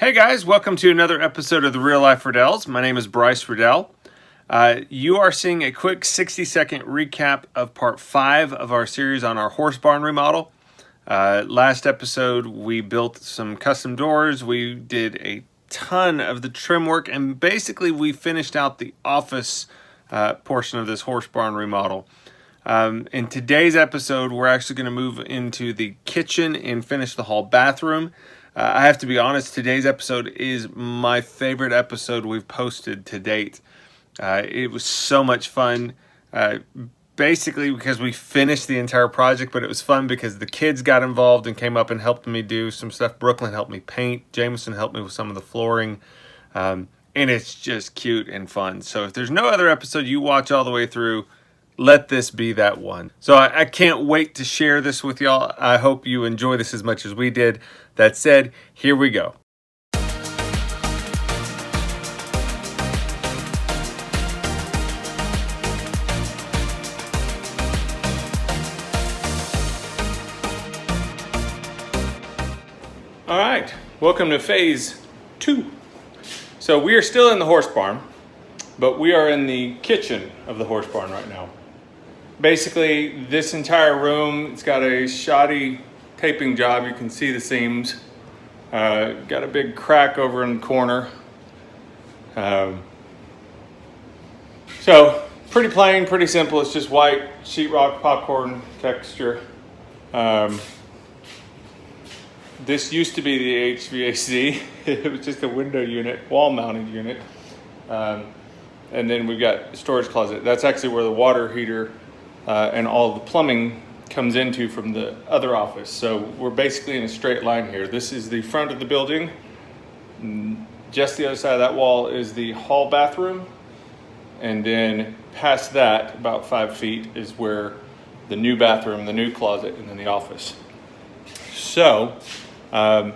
Hey guys, welcome to another episode of the Real Life Riddels. My name is Bryce Riddell. You are seeing a quick 60-second recap of part 5 of our series on our horse barn remodel. Last episode, we built some custom doors. We did a ton of the trim work, and basically we finished out the office portion of this horse barn remodel. In today's episode, we're actually going to move into the kitchen and finish the hall bathroom. I have to be honest, today's episode is my favorite episode we've posted to date. It was so much fun, basically because we finished the entire project, but it was fun because the kids got involved and came up and helped me do some stuff. Brooklyn helped me paint. Jameson helped me with some of the flooring. And it's just cute and fun. So if there's no other episode you watch all the way through, let this be that one. So I can't wait to share this with y'all. I hope you enjoy this as much as we did. That said, here we go. All right, welcome to phase 2. So we are still in the horse barn, but we are in the kitchen of the horse barn right now. Basically, this entire room, it's got a shoddy taping job. You can see the seams. Got a big crack over in the corner. So pretty plain, pretty simple. It's just white sheetrock popcorn texture. This used to be the HVAC. It was just a window unit, wall mounted unit. And then we've got a storage closet. That's actually where the water heater and all the plumbing comes into from the other office. So we're basically in a straight line here. This is the front of the building. Just the other side of that wall is the hall bathroom. And then past that, about 5 feet, is where the new bathroom, the new closet, and then the office. So I've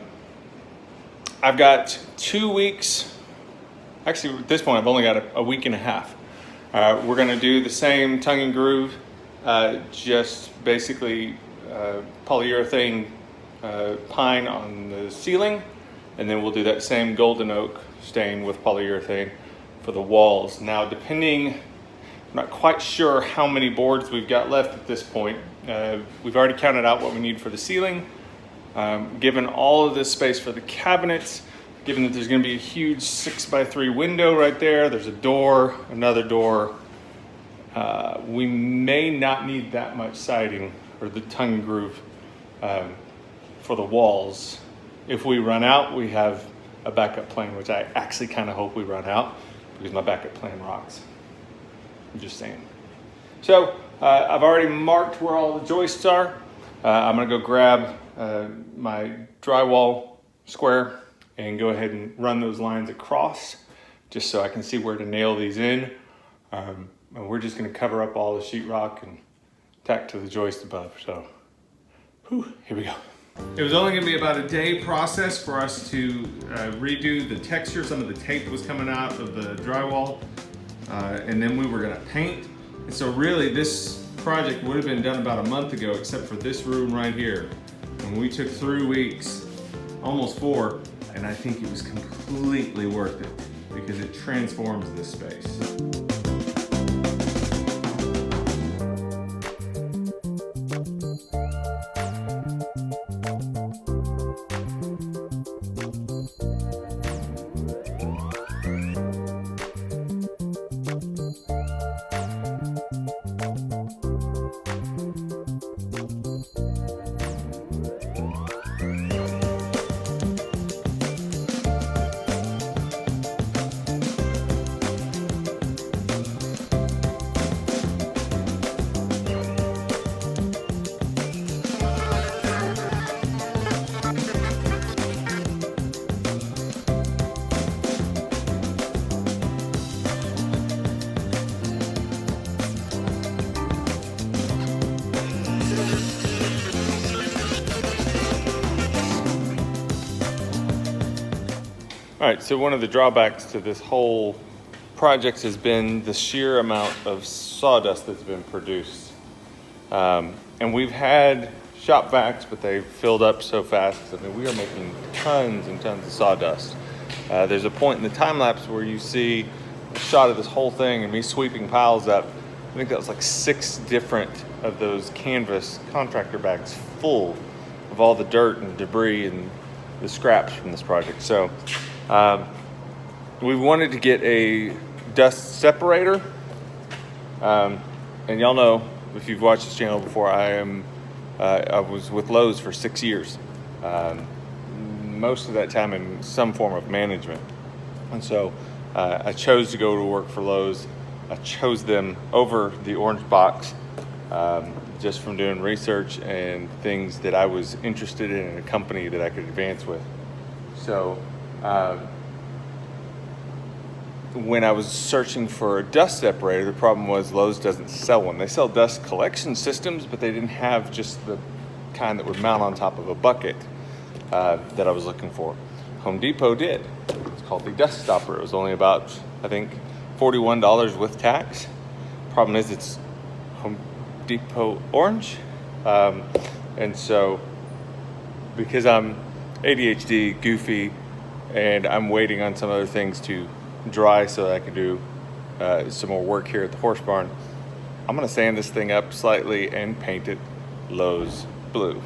got 2 weeks. Actually, at this point, I've only got a week and a half. We're gonna do the same tongue and groove, just basically polyurethane pine on the ceiling, and then we'll do that same golden oak stain with polyurethane for the walls. Now, I'm not quite sure how many boards we've got left at this point. We've already counted out what we need for the ceiling. Given all of this space for the cabinets, given that there's going to be a huge 6x3 window right there, there's a door, another door. We may not need that much siding or the tongue and groove for the walls. If we run out, we have a backup plan, which I actually kind of hope we run out because my backup plan rocks. I'm just saying. So I've already marked where all the joists are. I'm going to go grab my drywall square and go ahead and run those lines across just so I can see where to nail these in. And we're just gonna cover up all the sheetrock and tack to the joist above. So, here we go. It was only gonna be about a day process for us to redo the texture. Some of the tape was coming out of the drywall, and then we were gonna paint. And so really this project would have been done about a month ago, except for this room right here. And we took 3 weeks, almost 4, and I think it was completely worth it because it transforms this space. All right, so one of the drawbacks to this whole project has been the sheer amount of sawdust that's been produced. And we've had shop vacs, but they filled up so fast. I mean, we are making tons and tons of sawdust. There's a point in the time lapse where you see a shot of this whole thing and me sweeping piles up. I think that was like 6 different of those canvas contractor bags full of all the dirt and debris and the scraps from this project. So we wanted to get a dust separator. And y'all know, if you've watched this channel before, I was with Lowe's for 6 years. Most of that time in some form of management. And so I chose to go to work for Lowe's. I chose them over the orange box just from doing research and things that I was interested in a company that I could advance with. So when I was searching for a dust separator, the problem was Lowe's doesn't sell one. They sell dust collection systems, but they didn't have just the kind that would mount on top of a bucket that I was looking for. Home Depot did. It's called the Dust Stopper. It was only about, I think, $41 with tax. Problem is, it's Home Depot orange. And so, because I'm ADHD, goofy, and I'm waiting on some other things to dry so that I can do some more work here at the horse barn, I'm gonna sand this thing up slightly and paint it Lowe's blue.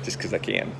Just because I can.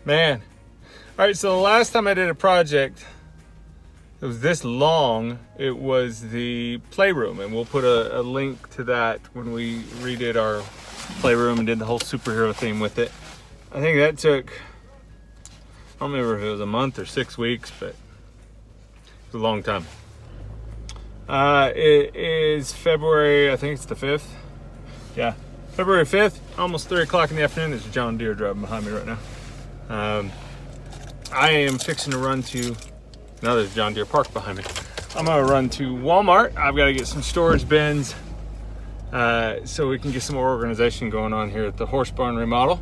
Man. All right, so the last time I did a project, it was this long, it was the playroom, and we'll put a link to that when we redid our playroom and did the whole superhero theme with it. I think that took, I don't remember if it was a month or 6 weeks, but it was a long time. It is February, I think it's the 5th. Yeah, February 5th, almost 3 o'clock in the afternoon. There's a John Deere driving behind me right now. I am fixing to run to, now there's John Deere parked behind me. I'm gonna run to Walmart. I've got to get some storage bins so we can get some more organization going on here at the horse barn remodel.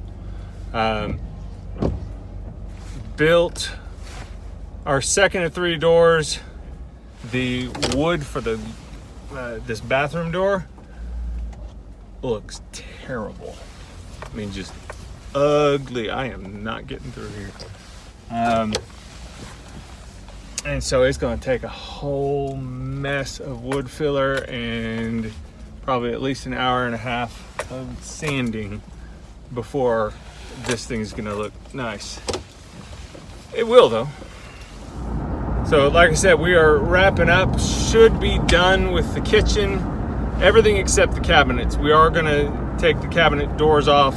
Built our second of 3 doors. The wood for the this bathroom door looks terrible. I mean, just ugly. I am not getting through here. And so it's going to take a whole mess of wood filler and probably at least an hour and a half of sanding before this thing's going to look nice. It will, though. So like I said, we are wrapping up. Should be done with the kitchen, everything except the cabinets. We are going to take the cabinet doors off,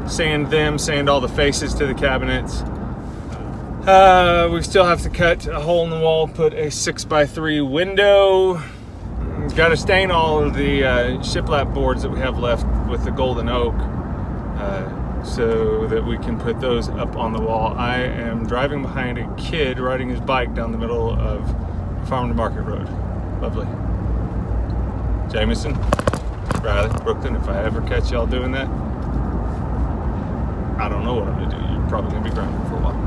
sand them, sand all the faces to the cabinets. We still have to cut a hole in the wall, put a 6x3 window. We've got to stain all of the shiplap boards that we have left with the golden oak so that we can put those up on the wall. I am driving behind a kid riding his bike down the middle of Farm to Market Road. Lovely. Jameson. Riley, Brooklyn, if I ever catch y'all doing that, I don't know what I'm gonna do. You're probably gonna be grounded for a while.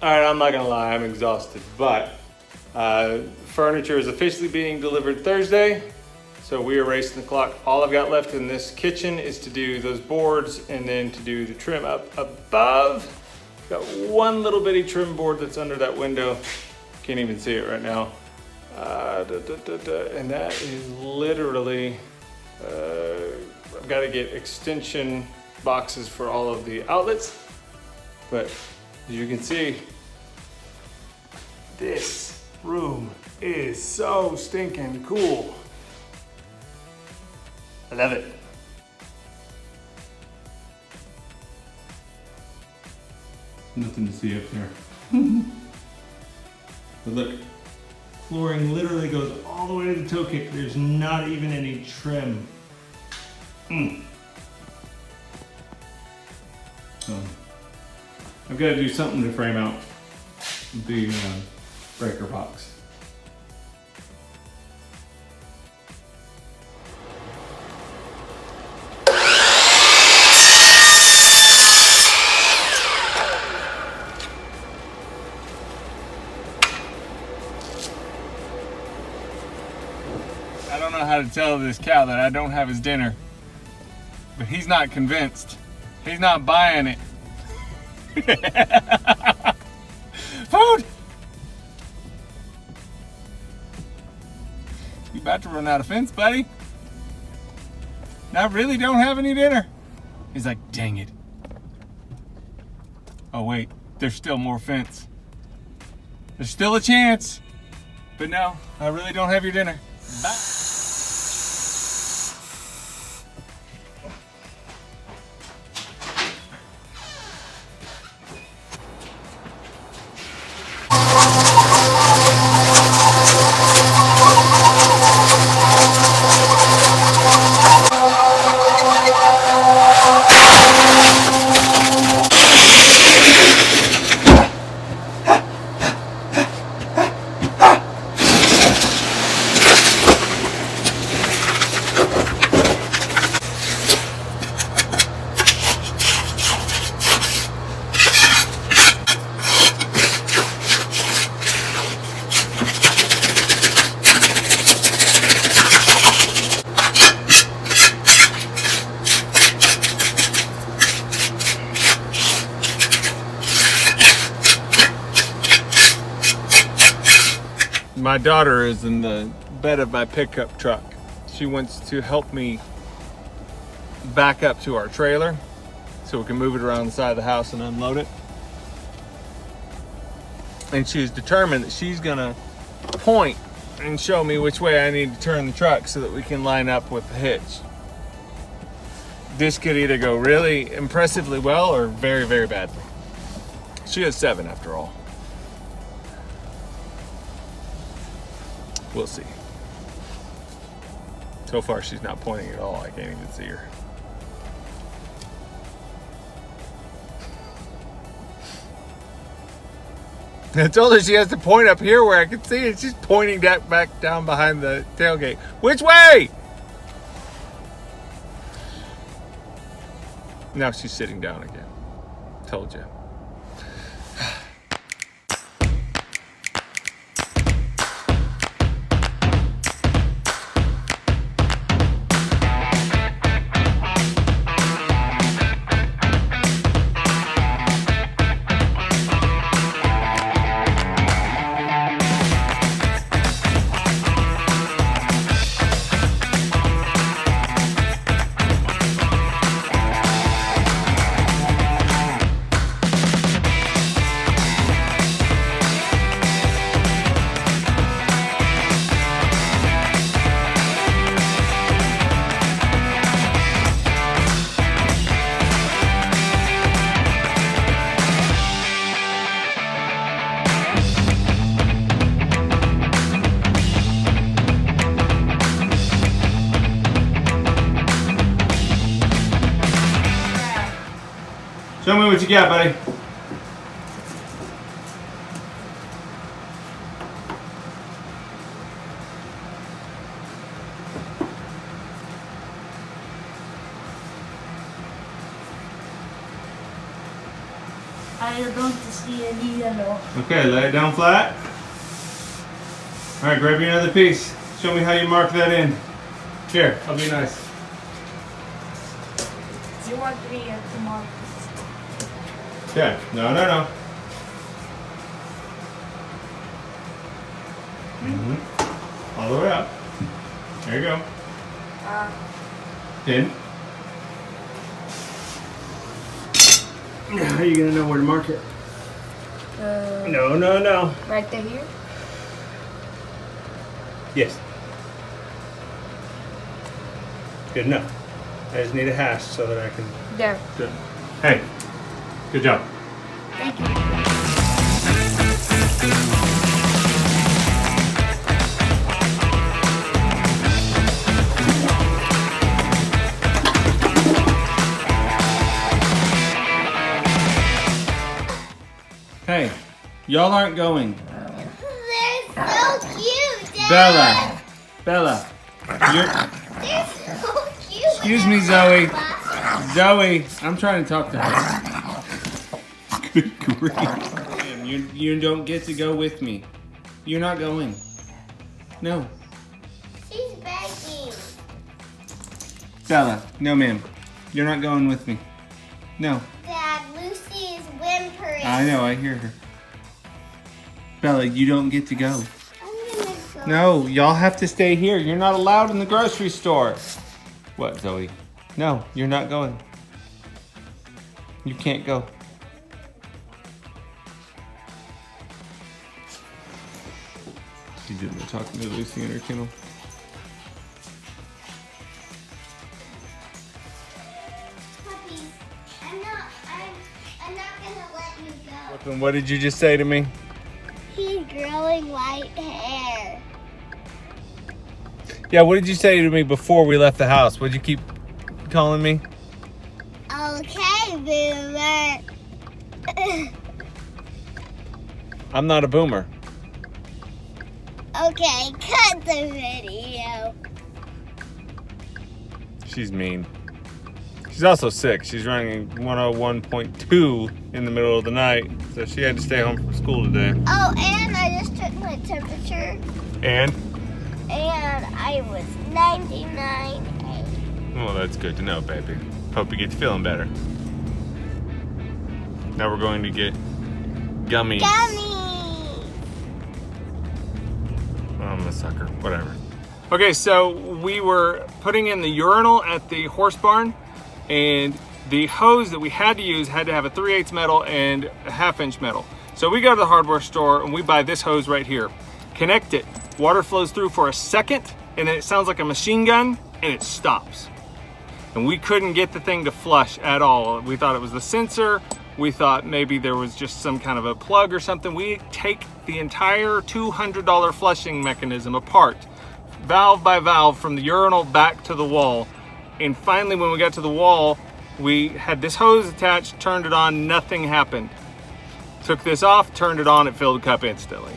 All right, I'm not gonna lie, I'm exhausted, but furniture is officially being delivered Thursday, so we are racing the clock. All I've got left in this kitchen is to do those boards and then to do the trim up above. Got one little bitty trim board that's under that window. Can't even see it right now. And that is literally, I've got to get extension boxes for all of the outlets, but as you can see, this room is so stinking cool. I love it. Nothing to see up there. But look, flooring literally goes all the way to the toe kick. There's not even any trim. So I've got to do something to frame out the breaker box. I don't know how to tell this cow that I don't have his dinner, but he's not convinced. He's not buying it. Food! You about to run out of fence, buddy? I really don't have any dinner. He's like, dang it. Oh wait, there's still more fence. There's still a chance. But no, I really don't have your dinner. Bye. My daughter is in the bed of my pickup truck. She wants to help me back up to our trailer so we can move it around the side of the house and unload it. And she's determined that she's gonna point and show me which way I need to turn the truck so that we can line up with the hitch. This could either go really impressively well or very, very badly. She is 7 after all. We'll see. So far, she's not pointing at all. I can't even see her. I told her she has to point up here where I can see it. She's pointing that back down behind the tailgate. Which way? Now she's sitting down again. Told you. Show me what you got, buddy. I don't see any yellow. Okay, lay it down flat. All right, grab you another piece. Show me how you mark that in. Here, I'll be nice. You want me to mark? Yeah, no. All the way up. There you go. In. How are you gonna know where to mark it? No. Right there here? Yes. Good enough. I just need a hash so that I can. There. Good. Hey, good job. Thank you. Hey, y'all aren't going. They're so cute, Dad. Bella, you're. They're so cute. Excuse me, Zoe. Zoe, I'm trying to talk to her. Good grief. Ma'am, you don't get to go with me. You're not going. No. She's begging. Bella, no ma'am. You're not going with me. No. Dad, Lucy is whimpering. I know, I hear her. Bella, you don't get to go. I'm gonna go. No, y'all have to stay here. You're not allowed in the grocery store. What, Zoe? No, you're not going. You can't go. She's in there talking to Lucy in her kennel. Puppy, I'm not gonna let you go. And what did you just say to me? He's growing white hair. Yeah, what did you say to me before we left the house? What'd you keep calling me? Okay, boomer. I'm not a boomer. Okay, cut the video. She's mean. She's also sick. She's running 101.2 in the middle of the night, so she had to stay home from school today. Oh, and I just took my temperature, And? and I was 99.8. Well, that's good to know, baby. Hope you get to feeling better. Now we're going to get gummies. Gummy. I'm a sucker. Whatever. Okay, so we were putting in the urinal at the horse barn, and the hose that we had to use had to have a 3/8 metal and a 1/2 inch metal. So we go to the hardware store and we buy this hose right here. Connect it. Water flows through for a second, and then it sounds like a machine gun, and it stops. And we couldn't get the thing to flush at all. We thought it was the sensor. We thought maybe there was just some kind of a plug or something. We take the entire $200 flushing mechanism apart, valve by valve, from the urinal back to the wall. And finally, when we got to the wall, we had this hose attached, turned it on, nothing happened. Took this off, turned it on, it filled the cup instantly.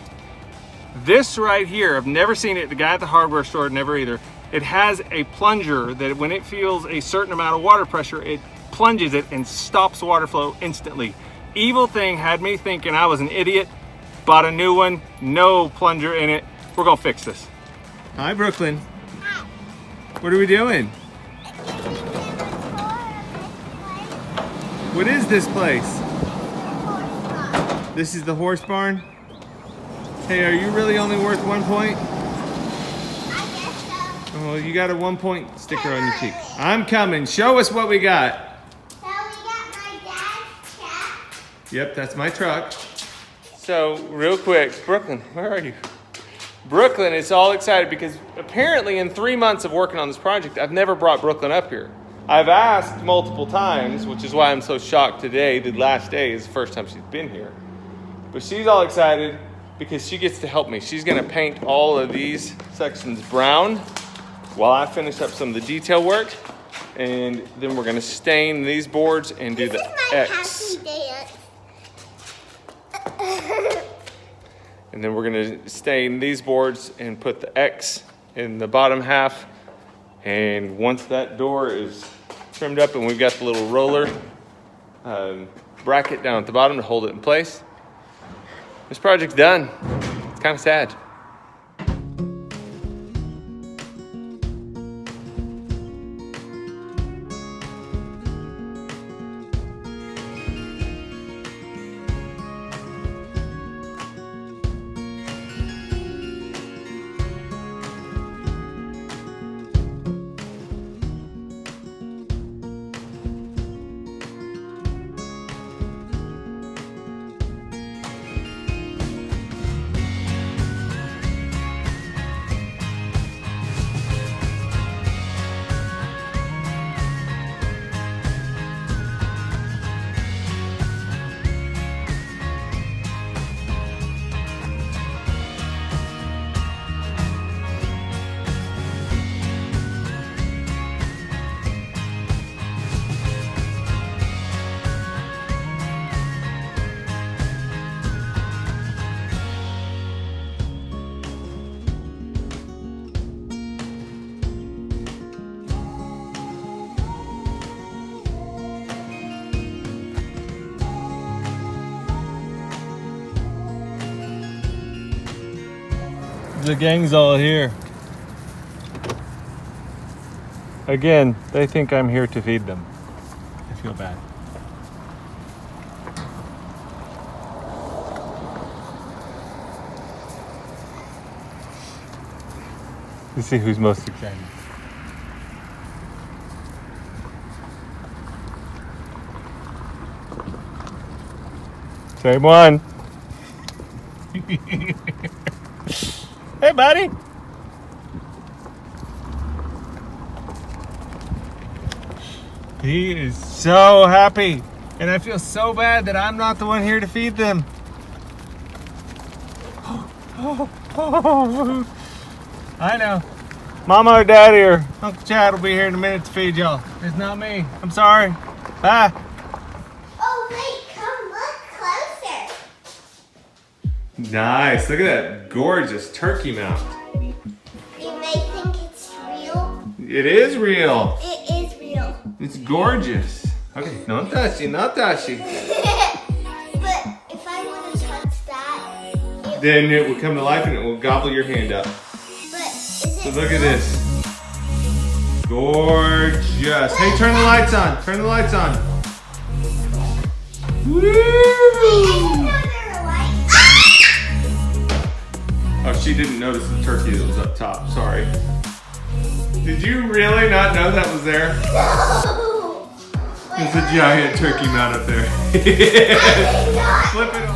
This right here, I've never seen it. The guy at the hardware store, never either. It has a plunger that when it feels a certain amount of water pressure, it plunges it and stops water flow instantly. Evil thing had me thinking I was an idiot. Bought a new one, no plunger in it. We're gonna fix this. Hi, Brooklyn. Hi. What are we doing? What is this place? This is the horse barn? Hey, are you really only worth 1 point? I guess so. Oh, you got a 1 point sticker on your cheek. I'm coming. Show us what we got. So we got my dad's cat. Yep, that's my truck. So, real quick, Brooklyn, where are you? Brooklyn is all excited because apparently in 3 months of working on this project, I've never brought Brooklyn up here. I've asked multiple times, which is why I'm so shocked today. The last day is the first time she's been here. But she's all excited because she gets to help me. She's gonna paint all of these sections brown while I finish up some of the detail work. And then we're gonna stain these boards and do This the is my X. happy dance. And then we're gonna stain these boards and put the X in the bottom half. And once that door is trimmed up and we've got the little roller bracket down at the bottom to hold it in place, this project's done. It's kind of sad. The gang's all here. Again, they think I'm here to feed them. I feel bad. Let's see who's most excited. Same one. Hey, buddy. He is so happy. And I feel so bad that I'm not the one here to feed them. I know. Mama or Daddy or Uncle Chad will be here in a minute to feed y'all. It's not me. I'm sorry. Bye. Oh, wait, come look closer. Nice. Look at that gorgeous turkey mount. You may think it's real. It is real. It is real. It's gorgeous. Okay, not touchy, not touchy. But if I would have touched that, Then it will come to life and it will gobble your hand up. but is So it look at real? this. Gorgeous. Hey, turn the lights on. Turn the lights on. Wait, I Woo! didn't know there were lights. Oh, she didn't notice the turkey that was up top. Sorry. Did you really not know that was there? No. There's a giant turkey mount up there. I did not. Flip it on.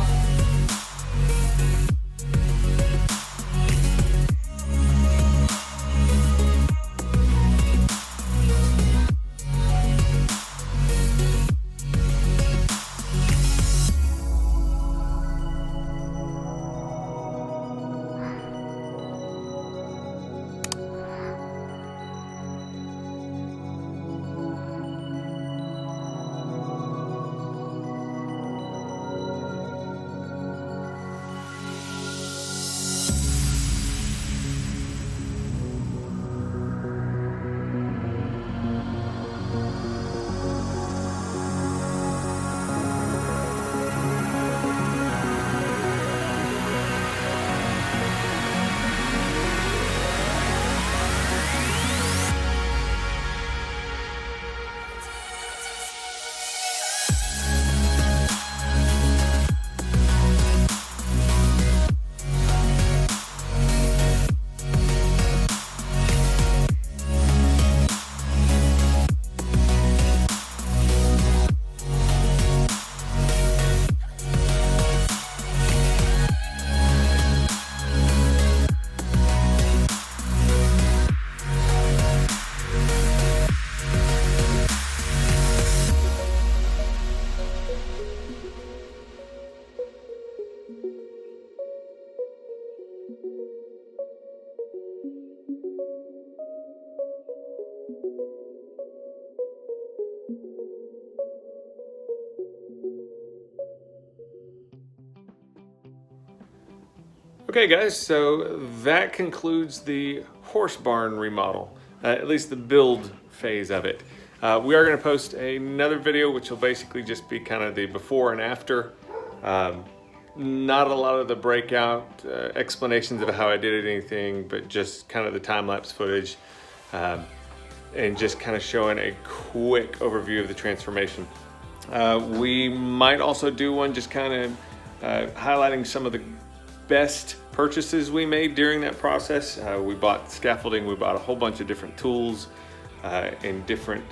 Okay guys, so that concludes the horse barn remodel, at least the build phase of it. We are going to post another video which will basically just be kind of the before and after. Not a lot of the breakout explanations of how I did anything, but just kind of the time-lapse footage and just kind of showing a quick overview of the transformation. We might also do one just kind of highlighting some of the best purchases we made during that process. We bought scaffolding, we bought a whole bunch of different tools and different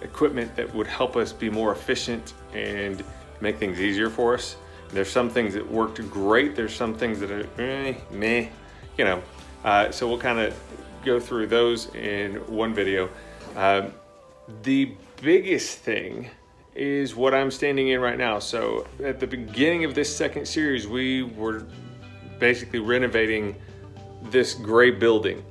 equipment that would help us be more efficient and make things easier for us. There's some things that worked great, there's some things that are meh, you know. So we'll kind of go through those in one video. The biggest thing is what I'm standing in right now. So at the beginning of this second series, we were basically renovating this gray building,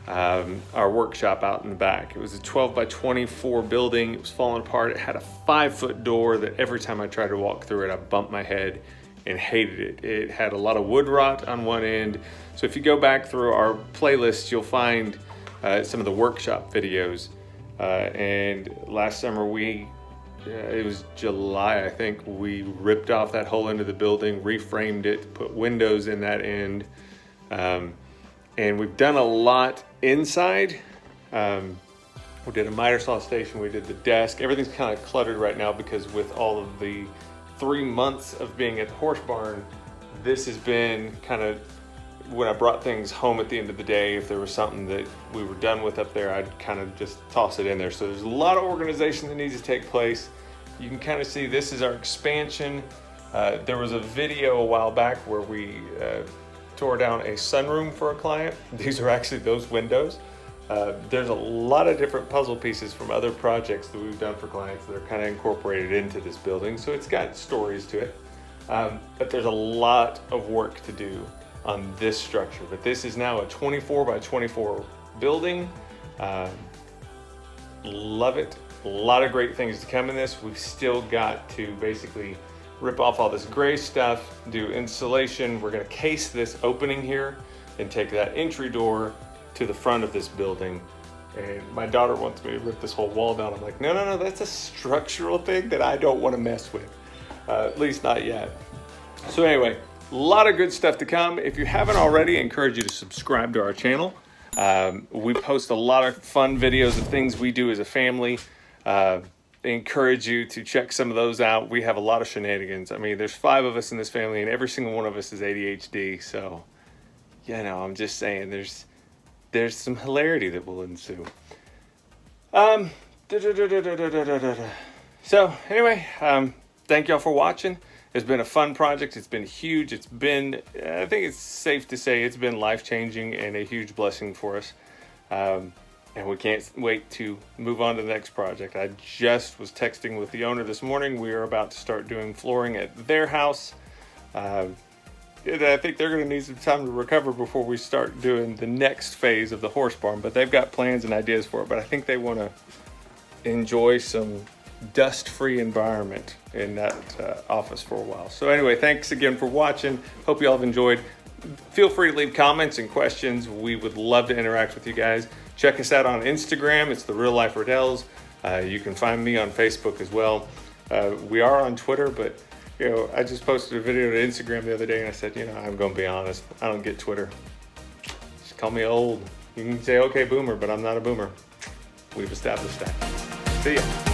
our workshop out in the back. It was a 12 by 24 building. It was falling apart. It had a 5-foot door that every time I tried to walk through it, I bumped my head and hated it. It had a lot of wood rot on one end. So if you go back through our playlist, you'll find some of the workshop videos. And last summer it was July, I think, we ripped off that whole end of the building, reframed it, put windows in that end. And we've done a lot inside. We did a miter saw station, we did the desk. Everything's kind of cluttered right now because with all of the 3 months of being at the horse barn, this has been kind of when I brought things home at the end of the day. If there was something that we were done with up there, I'd kind of just toss it in there. So there's a lot of organization that needs to take place. You can kind of see this is our expansion. There was a video a while back where we tore down a sunroom for a client. These are actually those windows. There's a lot of different puzzle pieces from other projects that we've done for clients that are kind of incorporated into this building. So it's got stories to it. But there's a lot of work to do on this structure. But this is now a 24 by 24 building. Love it. A lot of great things to come in this. We've still got to basically rip off all this gray stuff, do insulation. We're gonna case this opening here and take that entry door to the front of this building. And my daughter wants me to rip this whole wall down. I'm like, no, that's a structural thing that I don't want to mess with, at least not yet. So anyway, a lot of good stuff to come. If you haven't already, I encourage you to subscribe to our channel. We post a lot of fun videos of things we do as a family. I encourage you to check some of those out. We have a lot of shenanigans. I mean, there's 5 of us in this family and every single one of us is ADHD. So, you know, I'm just saying there's some hilarity that will ensue. So anyway, thank y'all for watching. It's been a fun project. It's been huge. It's been, I think it's safe to say it's been life-changing and a huge blessing for us. And we can't wait to move on to the next project. I just was texting with the owner this morning. We are about to start doing flooring at their house. I think they're gonna need some time to recover before we start doing the next phase of the horse barn, but they've got plans and ideas for it. But I think they wanna enjoy some dust-free environment in that office for a while. So anyway, thanks again for watching. Hope you all have enjoyed. Feel free to leave comments and questions. We would love to interact with you guys. Check us out on Instagram. It's The Real Life Redells. You can find me on Facebook as well. We are on Twitter, but you know, I just posted a video to Instagram the other day and I said, you know, I'm gonna be honest, I don't get Twitter. Just call me old. You can say, okay, boomer, but I'm not a boomer. We've established that. See ya.